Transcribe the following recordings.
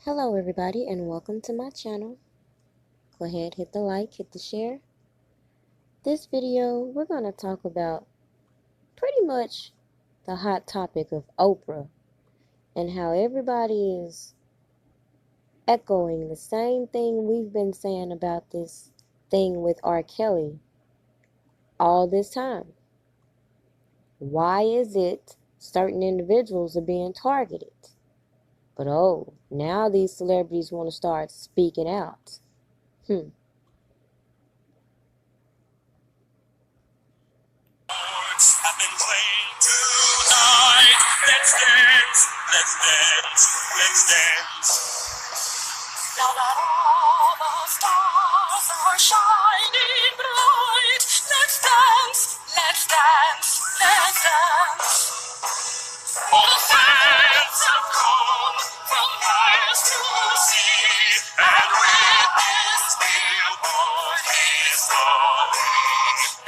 Hello everybody and welcome to my channel. Go ahead, hit the like, hit the share. This video we're going to talk about pretty much the hot topic of Oprah and how everybody is echoing the same thing we've been saying about this thing with R. Kelly all this time. Why is it certain individuals are being targeted? But oh, now these celebrities want to start speaking out. I've been playing tonight. Let's dance, let's dance, let's dance. Now that all the stars are shining bright, let's dance, let's dance, let's dance. All the fans have come from miles to see, and with this billboard history,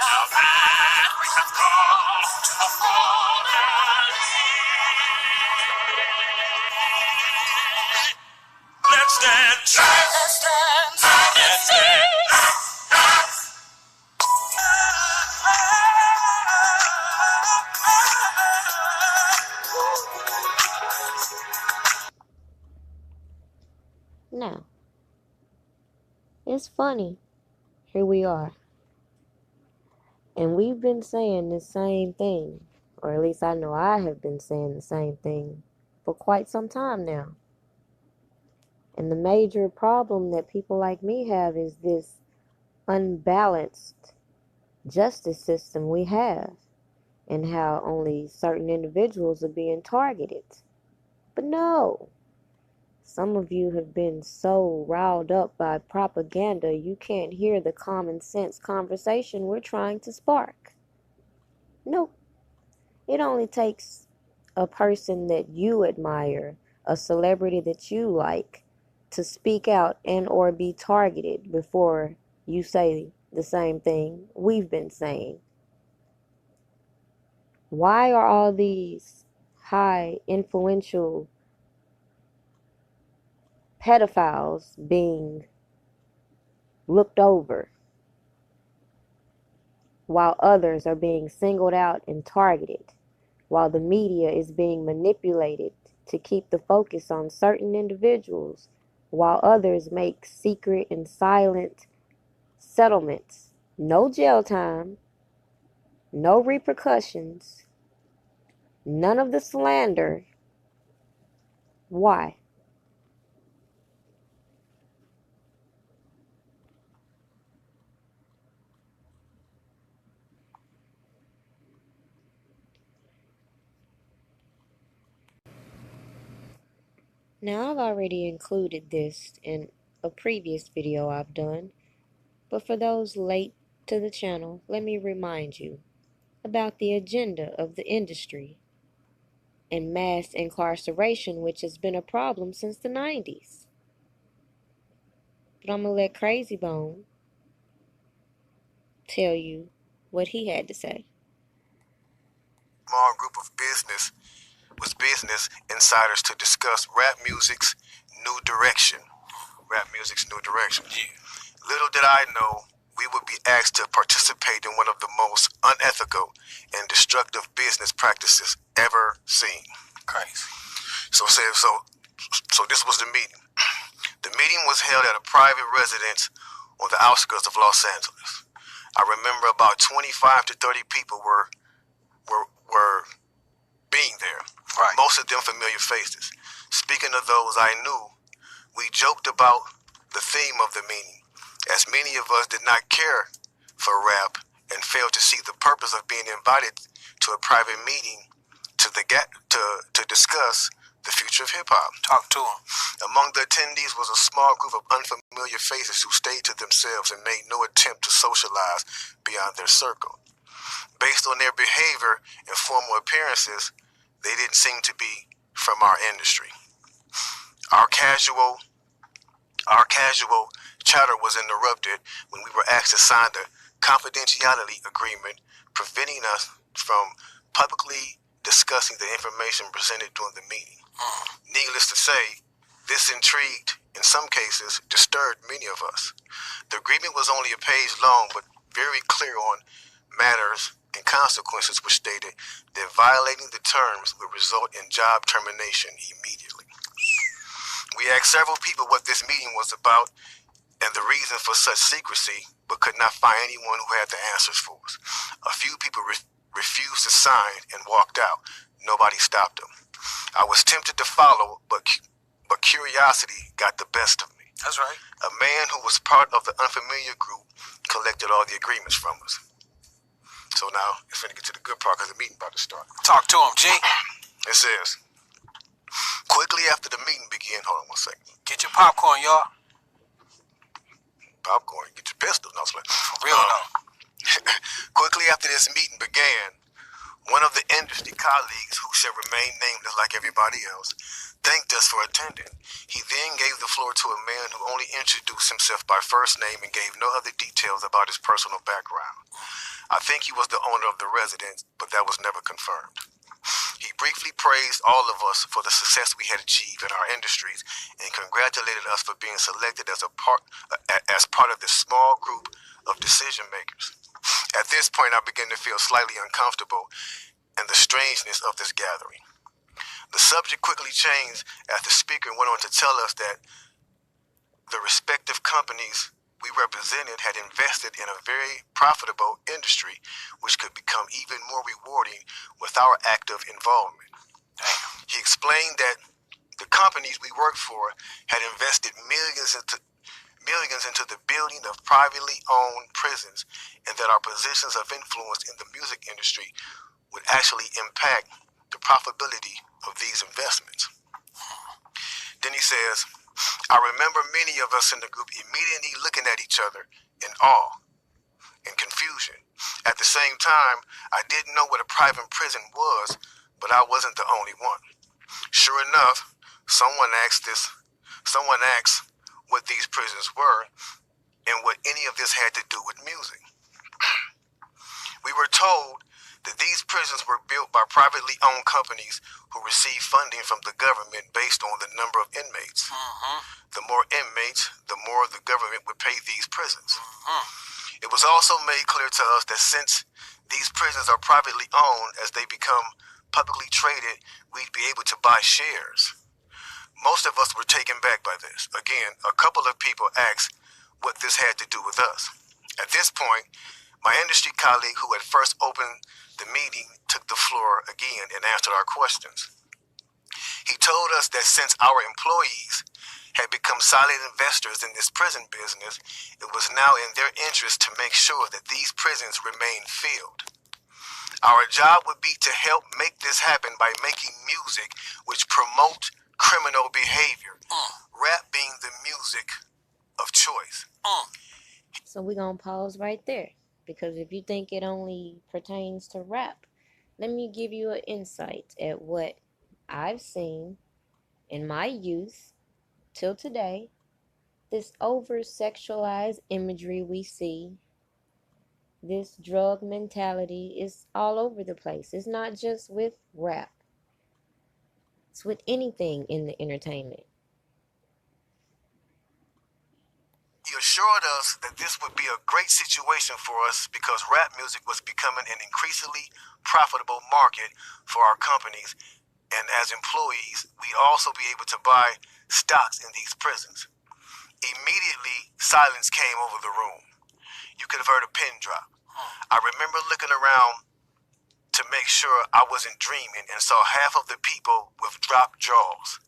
now that we have come to the finale. Let's dance, let's dance, let's dance. Now, it's funny. Here we are. And we've been saying the same thing, or at least I know I have been saying the same thing for quite some time now. And the major problem that people like me have is this unbalanced justice system we have, and how only certain individuals are being targeted. But no, some of you have been so riled up by propaganda you can't hear the common sense conversation we're trying to spark. Nope. It only takes a person that you admire, a celebrity that you like, to speak out and or be targeted before you say the same thing we've been saying. Why are all these high influential pedophiles being looked over while others are being singled out and targeted, while the media is being manipulated to keep the focus on certain individuals, while others make secret and silent settlements? No jail time, no repercussions, none of the slander. Why? Now, I've already included this in a previous video I've done, but for those late to the channel, let me remind you about the agenda of the industry and mass incarceration, which has been a problem since the 90s. But I'm going to let Crazy Bone tell you what he had to say. Small group of business insiders to discuss rap music's new direction. Little did I know we would be asked to participate in one of the most unethical and destructive business practices ever seen. Crazy. So this was the meeting. The meeting was held at a private residence on the outskirts of Los Angeles. I remember about 25 to 30 people were being there. Right. Most of them familiar faces. Speaking of those I knew, we joked about the theme of the meeting, as many of us did not care for rap and failed to see the purpose of being invited to a private meeting to discuss the future of hip-hop. Talk to him. Among the attendees was a small group of unfamiliar faces who stayed to themselves and made no attempt to socialize beyond their circle. Based on their behavior and formal appearances, they didn't seem to be from our industry. Our casual chatter was interrupted when we were asked to sign the confidentiality agreement, preventing us from publicly discussing the information presented during the meeting. Needless to say, This intrigued, in some cases, disturbed many of us. The agreement was only a page long, but very clear on matters and consequences, which stated that violating the terms would result in job termination immediately. We asked several people what this meeting was about and the reason for such secrecy, but could not find anyone who had the answers for us. A few people refused to sign and walked out. Nobody stopped them. I was tempted to follow, but curiosity got the best of me. That's right. A man who was part of the unfamiliar group collected all the agreements from us. So now, it's finna get to the good part because the meeting about to start. Talk to him, G. It says, quickly after the meeting began, hold on one second. Get your popcorn, y'all. Popcorn, get your pistol. No, For real, though. Quickly after this meeting began, one of the industry colleagues, who shall remain nameless like everybody else, thanked us for attending. He then gave the floor to a man who only introduced himself by first name and gave no other details about his personal background. I think he was the owner of the residence, but that was never confirmed. He briefly praised all of us for the success we had achieved in our industries and congratulated us for being selected as part of this small group of decision makers. At this point, I began to feel slightly uncomfortable and the strangeness of this gathering. The subject quickly changed as the speaker went on to tell us that the respective companies we represented had invested in a very profitable industry, which could become even more rewarding with our active involvement. He explained that the companies we worked for had invested millions into the building of privately owned prisons, and that our positions of influence in the music industry would actually impact the profitability of these investments. Then he says, I remember many of us in the group immediately looking at each other in awe and confusion. At the same time, I didn't know what a private prison was, but I wasn't the only one. Sure enough, someone asked what these prisons were and what any of this had to do with music. We were told that these prisons were built by privately owned companies who received funding from the government based on the number of inmates. The more inmates, the more the government would pay these prisons. It was also made clear to us that since these prisons are privately owned, as they become publicly traded, we'd be able to buy shares. Most of us were taken back by this. Again, a couple of people asked what this had to do with us. At this point, my industry colleague who had first opened the meeting took the floor again and answered our questions. He told us that since our employees had become silent investors in this prison business, it was now in their interest to make sure that these prisons remained filled. Our job would be to help make this happen by making music which promote criminal behavior, rap being the music of choice. So we're going to pause right there, because if you think it only pertains to rap, let me give you an insight at what I've seen in my youth till today. This over-sexualized imagery we see, this drug mentality is all over the place. It's not just with rap. It's with anything in the entertainment. He assured us that this would be a great situation for us because rap music was becoming an increasingly profitable market for our companies, and as employees, we'd also be able to buy stocks in these prisons. Immediately, silence came over the room. You could have heard a pin drop. I remember looking around to make sure I wasn't dreaming and saw half of the people with dropped jaws.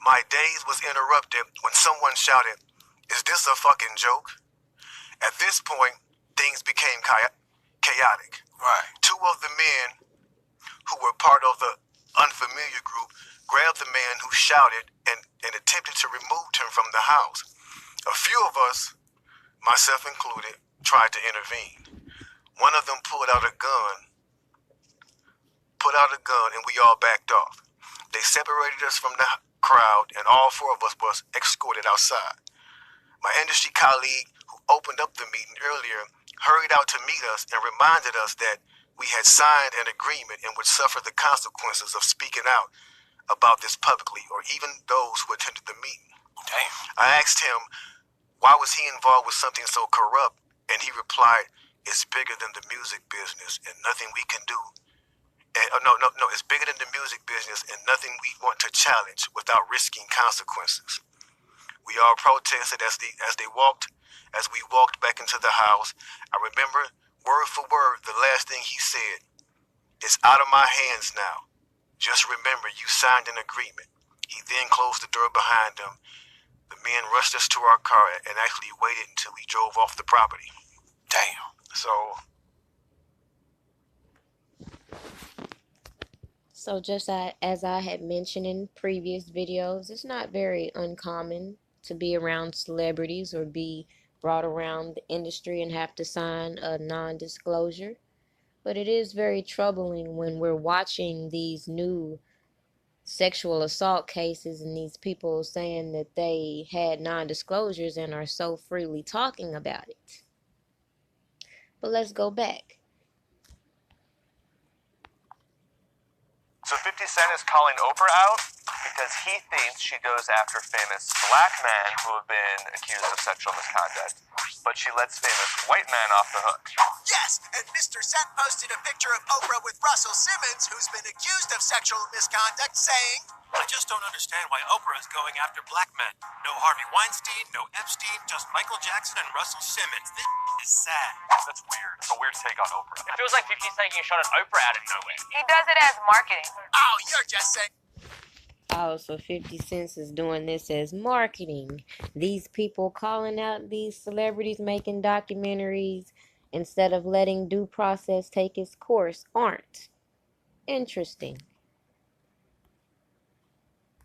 My daze was interrupted when someone shouted, "Is this a fucking joke?" At this point, things became chaotic. Right. Two of the men who were part of the unfamiliar group grabbed the man who shouted and attempted to remove him from the house. A few of us, myself included, tried to intervene. One of them pulled out a gun and we all backed off. They separated us from the crowd and all four of us was escorted outside. My industry colleague who opened up the meeting earlier hurried out to meet us and reminded us that we had signed an agreement and would suffer the consequences of speaking out about this publicly, or even those who attended the meeting. Damn. I asked him, why was he involved with something so corrupt? And he replied, it's bigger than the music business and nothing we can do. No, it's bigger than the music business and nothing we want to challenge without risking consequences. We all protested as we walked back into the house. I remember word for word the last thing he said. It's out of my hands now. Just remember you signed an agreement. He then closed the door behind him. The men rushed us to our car and actually waited until we drove off the property. Damn. So just as I had mentioned in previous videos, it's not very uncommon to be around celebrities or be brought around the industry and have to sign a non-disclosure. But it is very troubling when we're watching these new sexual assault cases and these people saying that they had non-disclosures and are so freely talking about it. But let's go back. So 50 Cent is calling Oprah out because he thinks she goes after famous black men who have been accused of sexual misconduct, but she lets famous white men off the hook. Yes, and Mr. Cent posted a picture of Oprah with Russell Simmons, who's been accused of sexual misconduct, saying, I just don't understand why Oprah is going after black men. No Harvey Weinstein, no Epstein, just Michael Jackson and Russell Simmons. This is sad. That's weird. It's a weird take on Oprah. It feels like 50's taking a shot at Oprah out of nowhere. He does it as marketing. oh, you're just saying. Oh, so 50 Cent is doing this as marketing. These people calling out these celebrities making documentaries instead of letting due process take its course aren't. Interesting.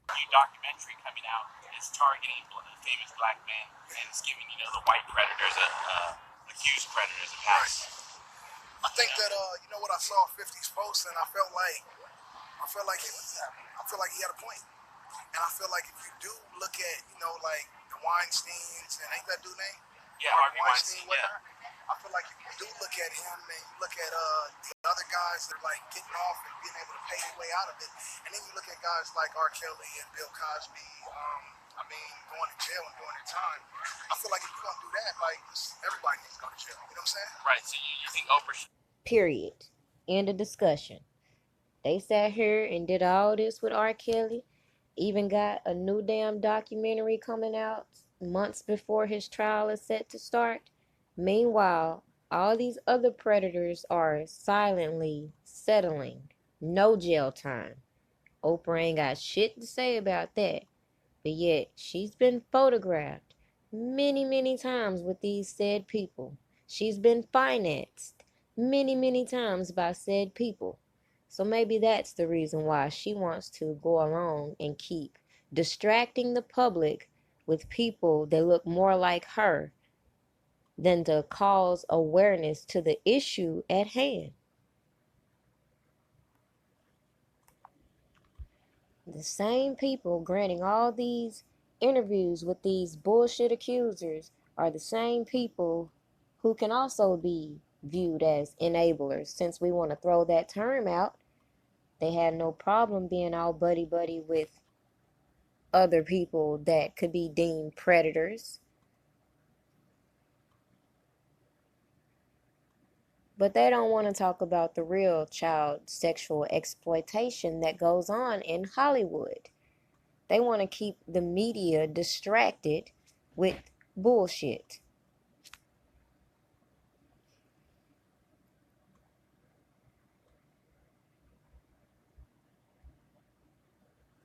New documentary coming out is targeting famous black men and it's giving, the white predators, accused predators a pass. I think that what I saw 50's post, and I felt like he had a point. And I feel like if you do look at like the Weinsteins, and ain't that dude name? Yeah, Harvey Weinstein. Yeah. I feel like if you do look at him and you look at the other guys that are like getting off and being able to pay their way out of it, and then you look at guys like R. Kelly and Bill Cosby, going to jail and doing their time. I feel like if you're gonna do that, like everybody needs to go to jail. You know what I'm saying? Right. So you think Oprah should... Period. End of discussion. They sat here and did all this with R. Kelly. Even got a new damn documentary coming out months before his trial is set to start. Meanwhile, all these other predators are silently settling. No jail time. Oprah ain't got shit to say about that. But yet, she's been photographed many, many times with these said people. She's been financed many, many times by said people. So maybe that's the reason why she wants to go along and keep distracting the public with people that look more like her than to cause awareness to the issue at hand. The same people granting all these interviews with these bullshit accusers are the same people who can also be viewed as enablers. Since we want to throw that term out, they had no problem being all buddy-buddy with other people that could be deemed predators. But they don't want to talk about the real child sexual exploitation that goes on in Hollywood. They want to keep the media distracted with bullshit.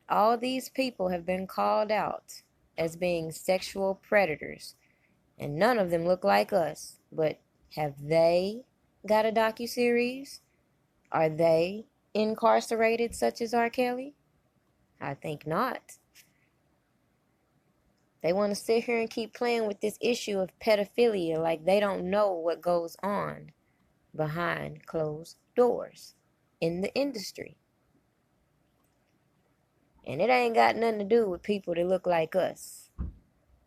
All these people have been called out as being sexual predators, and none of them look like us. But have they got a docuseries? Are they incarcerated such as R. Kelly? I think not. They want to sit here and keep playing with this issue of pedophilia like they don't know what goes on behind closed doors in the industry. And it ain't got nothing to do with people that look like us.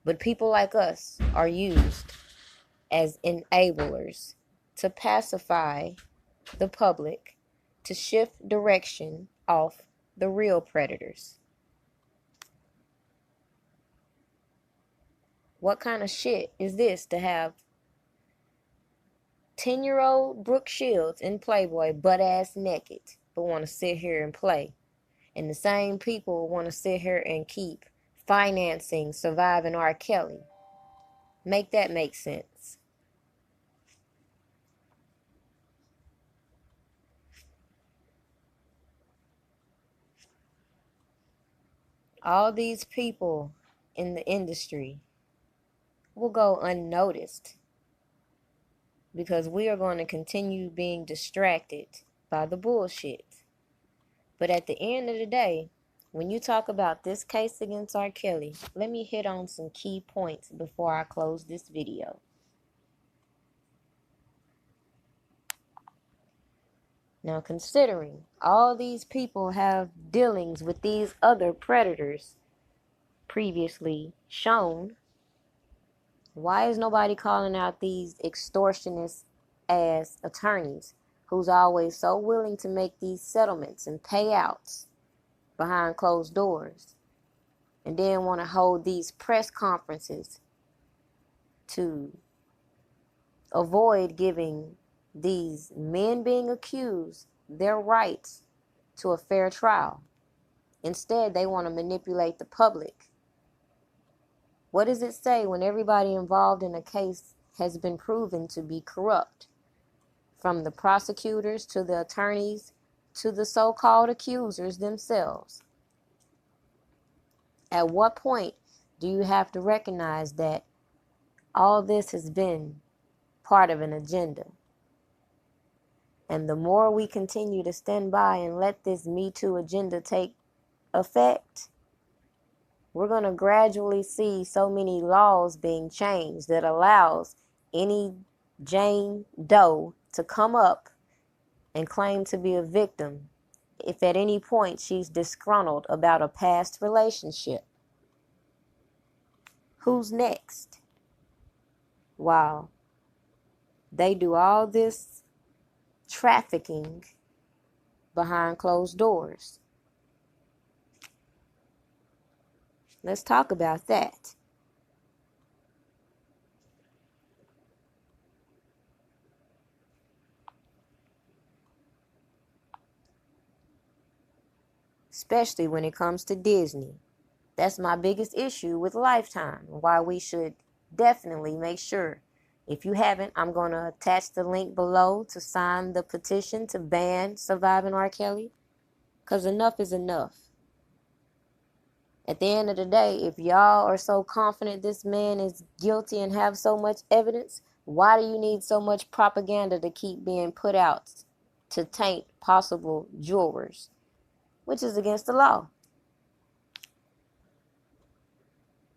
But people like us are used as enablers to pacify the public, to shift direction off the real predators. What kind of shit is this to have 10-year-old Brooke Shields in Playboy butt-ass naked, but want to sit here and play? And the same people want to sit here and keep financing Surviving R. Kelly. Make that make sense. All these people in the industry will go unnoticed because we are going to continue being distracted by the bullshit. But at the end of the day, when you talk about this case against R. Kelly, let me hit on some key points before I close this video. Now, considering all these people have dealings with these other predators previously shown, why is nobody calling out these extortionist ass attorneys who's always so willing to make these settlements and payouts behind closed doors, and then want to hold these press conferences to avoid giving these men being accused their rights to a fair trial? Instead, they want to manipulate the public. What does it say when everybody involved in a case has been proven to be corrupt? From the prosecutors to the attorneys to the so-called accusers themselves. At what point do you have to recognize that all this has been part of an agenda? And the more we continue to stand by and let this Me Too agenda take effect, we're going to gradually see so many laws being changed that allows any Jane Doe to come up and claim to be a victim if at any point she's disgruntled about a past relationship. Who's next? Wow. They do all this trafficking behind closed doors. Let's talk about that. Especially when it comes to Disney. That's my biggest issue with Lifetime. Why we should definitely make sure. If you haven't, I'm going to attach the link below to sign the petition to ban Surviving R. Kelly. Because enough is enough. At the end of the day, if y'all are so confident this man is guilty and have so much evidence, why do you need so much propaganda to keep being put out to taint possible jurors, which is against the law?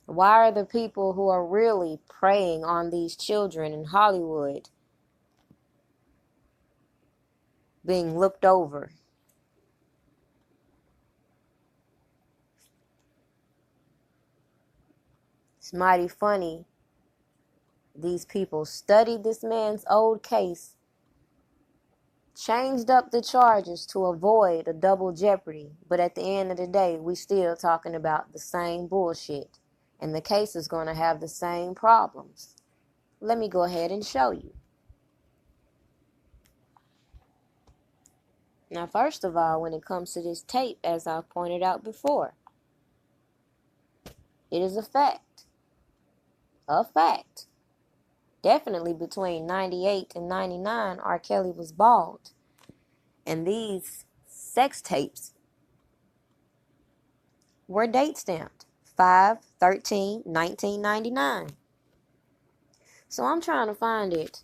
Why are the people who are really preying on these children in Hollywood being looked over? It's mighty funny. These people studied this man's old case, changed up the charges to avoid a double jeopardy, but at the end of the day, we still talking about the same bullshit, and the case is going to have the same problems. Let me go ahead and show you. Now, first of all, when it comes to this tape, as I pointed out before, it is a fact. A fact. Definitely between 98 and 99, R. Kelly was bald. And these sex tapes were date stamped 5/13/1999. So I'm trying to find it.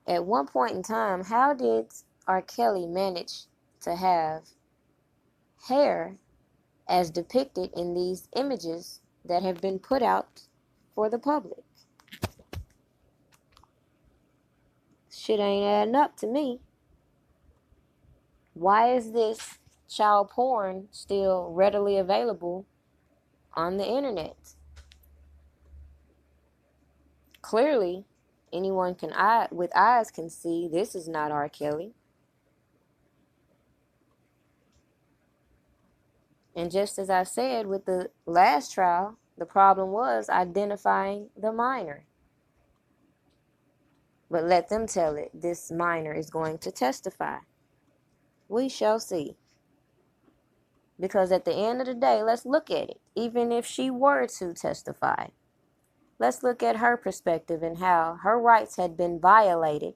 At one point in time, how did R. Kelly manage to have hair as depicted in these images that have been put out for the public? Shit ain't adding up to me. Why is this child porn still readily available on the internet? Clearly, anyone with eyes can see this is not R. Kelly. And just as I said with the last trial, the problem was identifying the minor. But let them tell it, this minor is going to testify. We shall see. Because at the end of the day, let's look at it. Even if she were to testify, let's look at her perspective and how her rights had been violated.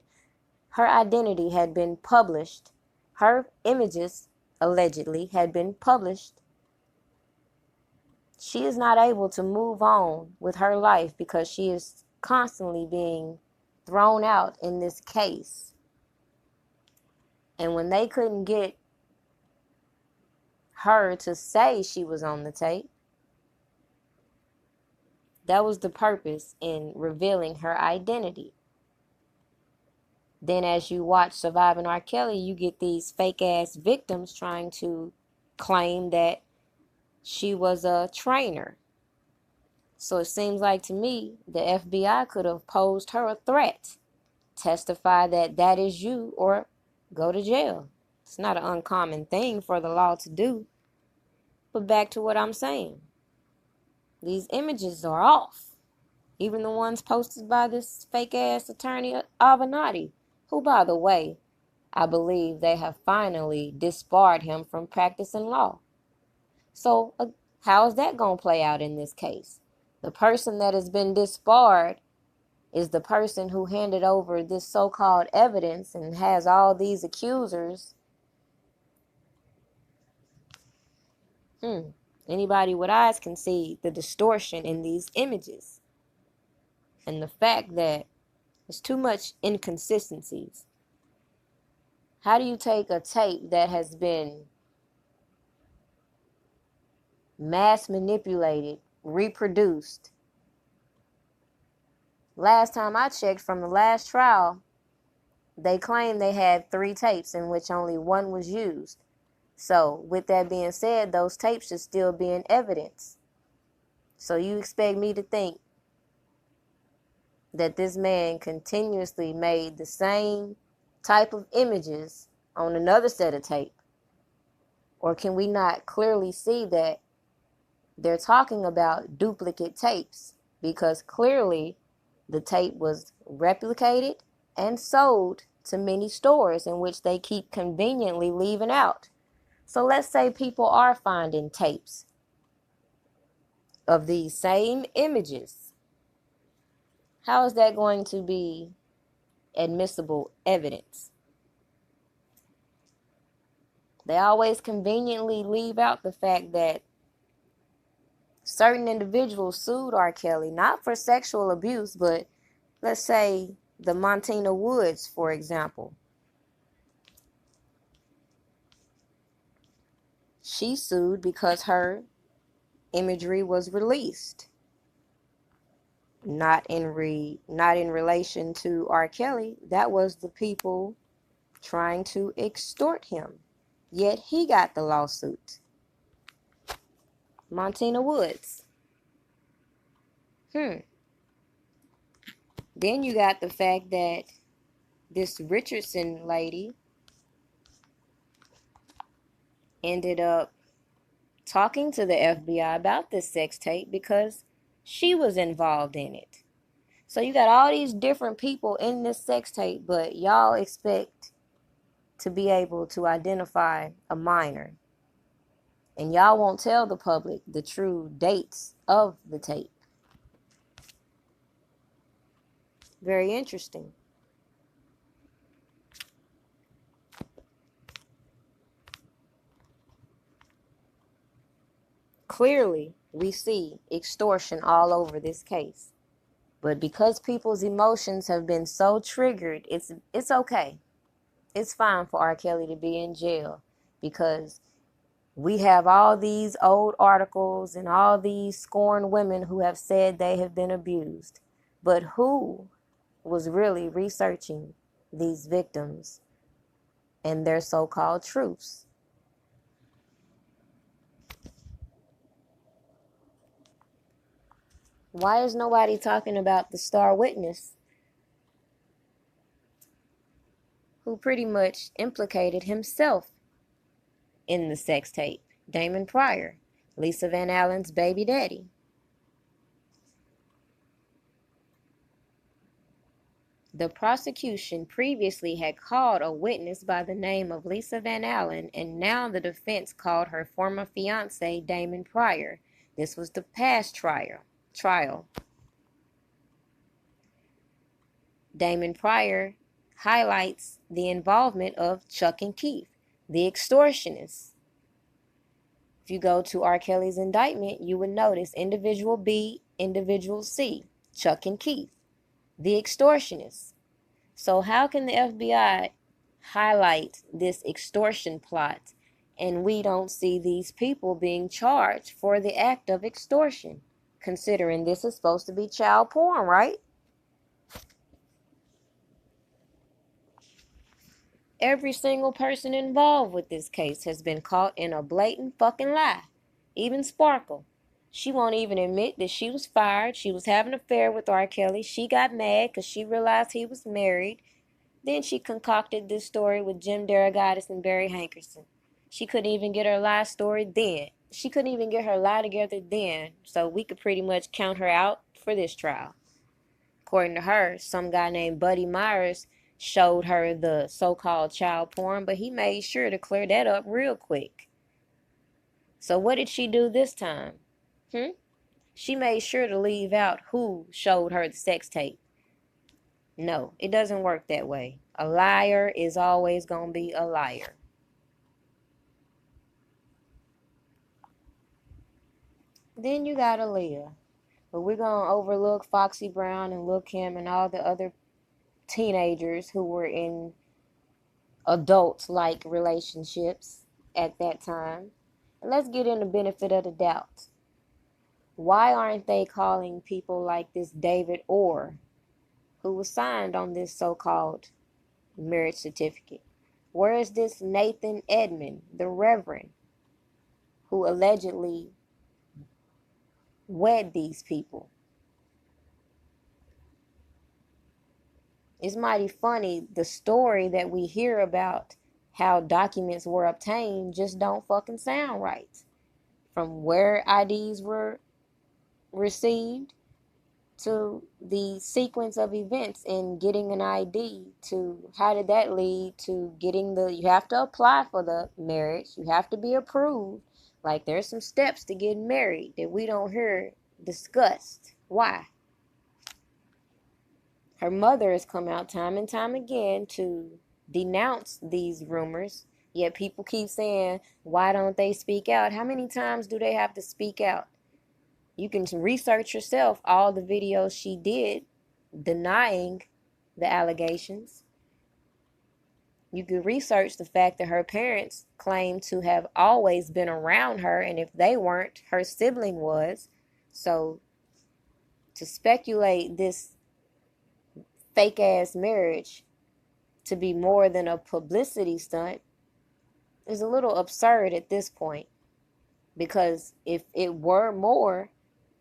Her identity had been published. Her images, allegedly, had been published. She is not able to move on with her life because she is constantly being thrown out in this case. And when they couldn't get her to say she was on the tape, that was the purpose in revealing her identity. Then as you watch Surviving R. Kelly, you get these fake ass victims trying to claim that she was a trainer. So it seems like to me the FBI could have posed her a threat. Testify that that is you or go to jail. It's not an uncommon thing for the law to do. But back to what I'm saying. These images are off. Even the ones posted by this fake-ass attorney Avenatti, who, by the way, I believe they have finally disbarred him from practicing law. So how is that going to play out in this case? The person that has been disbarred is the person who handed over this so-called evidence and has all these accusers. Anybody with eyes can see the distortion in these images. And the fact that there's too much inconsistencies. How do you take a tape that has been mass manipulated, reproduced? Last time I checked from the last trial, they claimed they had 3 tapes in which only 1 was used. So, with that being said, those tapes should still be in evidence. So you expect me to think that this man continuously made the same type of images on another set of tape? Or can we not clearly see that they're talking about duplicate tapes? Because clearly the tape was replicated and sold to many stores in which they keep conveniently leaving out. So let's say people are finding tapes of these same images. How is that going to be admissible evidence? They always conveniently leave out the fact that certain individuals sued R. Kelly, not for sexual abuse, but let's say the Montina Woods, for example. She sued because her imagery was released. Not in relation to R. Kelly. That was the people trying to extort him. Yet he got the lawsuit. Montina Woods. Then you got the fact that this Richardson lady ended up talking to the FBI about this sex tape because she was involved in it. So you got all these different people in this sex tape, but y'all expect to be able to identify a minor. And y'all won't tell the public the true dates of the tape. Very interesting. Clearly, we see extortion all over this case. But because people's emotions have been so triggered, it's okay. It's fine for R. Kelly to be in jail because we have all these old articles and all these scorned women who have said they have been abused. But who was really researching these victims and their so-called truths? Why is nobody talking about the star witness who pretty much implicated himself in the sex tape? Damon Pryor, Lisa Van Allen's baby daddy. The prosecution previously had called a witness by the name of Lisa Van Allen, and now the defense called her former fiance, Damon Pryor. This was the past trial. Damon Pryor highlights the involvement of Chuck and Keith, the extortionists. If you go to R. Kelly's indictment, you would notice individual B, individual C, Chuck and Keith, the extortionists. So how can the FBI highlight this extortion plot and we don't see these people being charged for the act of extortion, considering this is supposed to be child porn, right? Every single person involved with this case has been caught in a blatant fucking lie. Even Sparkle. She won't even admit that she was fired. She was having an affair with R. Kelly. She got mad because she realized he was married. Then she concocted this story with Jim Derogatis and Barry Hankerson. She couldn't even get her lie story then. She couldn't even get her lie together then. So we could pretty much count her out for this trial. According to her, some guy named Buddy Myers showed her the so-called child porn, but he made sure to clear that up real quick. So what did she do this time? She made sure to leave out who showed her the sex tape. No, it doesn't work that way. A liar is always going to be a liar. Then you got Aaliyah. But we're going to overlook Foxy Brown and Lil' Kim and all the other teenagers who were in adult-like relationships at that time. And let's get in the benefit of the doubt. Why aren't they calling people like this David Orr, who was signed on this so-called marriage certificate? Where is this Nathan Edmond, the Reverend, who allegedly wed these people? It's mighty funny, the story that we hear about how documents were obtained just don't fucking sound right. From where IDs were received to the sequence of events in getting an ID, to how did that lead to getting you have to apply for the marriage, you have to be approved. Like, there's some steps to getting married that we don't hear discussed. Why? Her mother has come out time and time again to denounce these rumors, yet people keep saying, why don't they speak out? How many times do they have to speak out? You can research yourself all the videos she did denying the allegations. You can research the fact that her parents claim to have always been around her, and if they weren't, her sibling was. So to speculate this fake ass marriage to be more than a publicity stunt is a little absurd at this point. Because if it were more,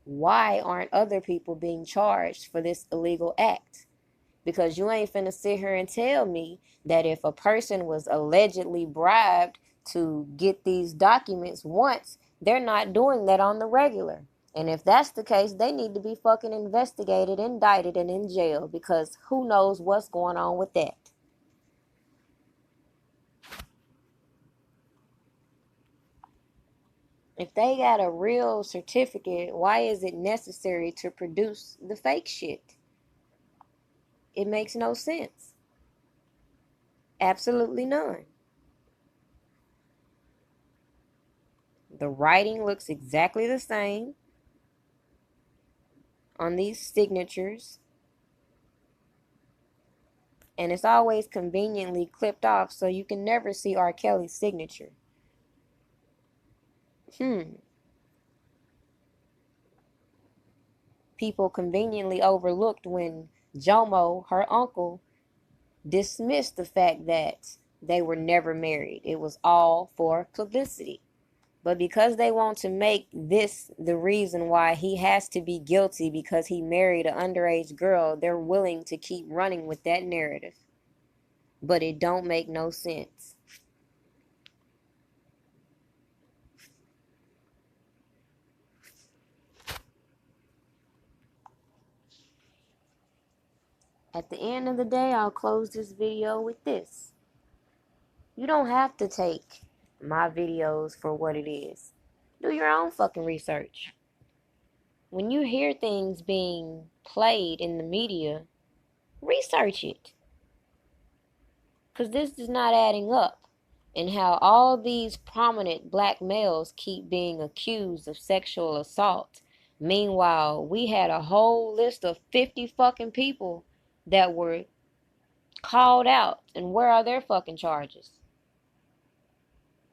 why aren't other people being charged for this illegal act? Because you ain't finna sit here and tell me that if a person was allegedly bribed to get these documents once, they're not doing that on the regular. And if that's the case, they need to be fucking investigated, indicted, and in jail, because who knows what's going on with that. If they got a real certificate, why is it necessary to produce the fake shit? It makes no sense. Absolutely none. The writing looks exactly the same on these signatures. And it's always conveniently clipped off, so you can never see R. Kelly's signature. People conveniently overlooked when Jomo, her uncle, dismissed the fact that they were never married. It was all for publicity. But because they want to make this the reason why he has to be guilty because he married an underage girl, they're willing to keep running with that narrative. But it don't make no sense. At the end of the day, I'll close this video with this. You don't have to take my videos for what it is. Do your own fucking research. When you hear things being played in the media, research it. Because this is not adding up. And how all these prominent black males keep being accused of sexual assault. Meanwhile, we had a whole list of 50 fucking people that were called out. And where are their fucking charges?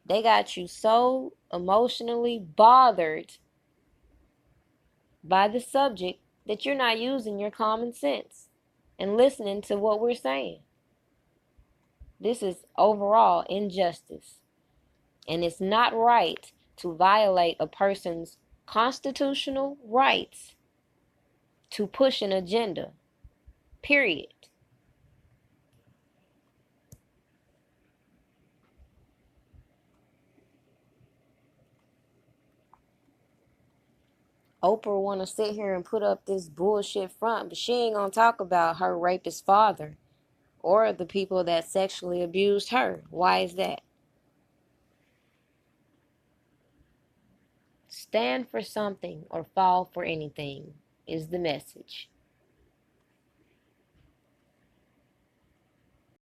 They got you so emotionally bothered by the subject that you're not using your common sense and listening to what we're saying. This is overall injustice. And it's not right to violate a person's constitutional rights to push an agenda. Period. Oprah want to sit here and put up this bullshit front, but she ain't gonna talk about her rapist father or the people that sexually abused her. Why is that? Stand for something or fall for anything is the message.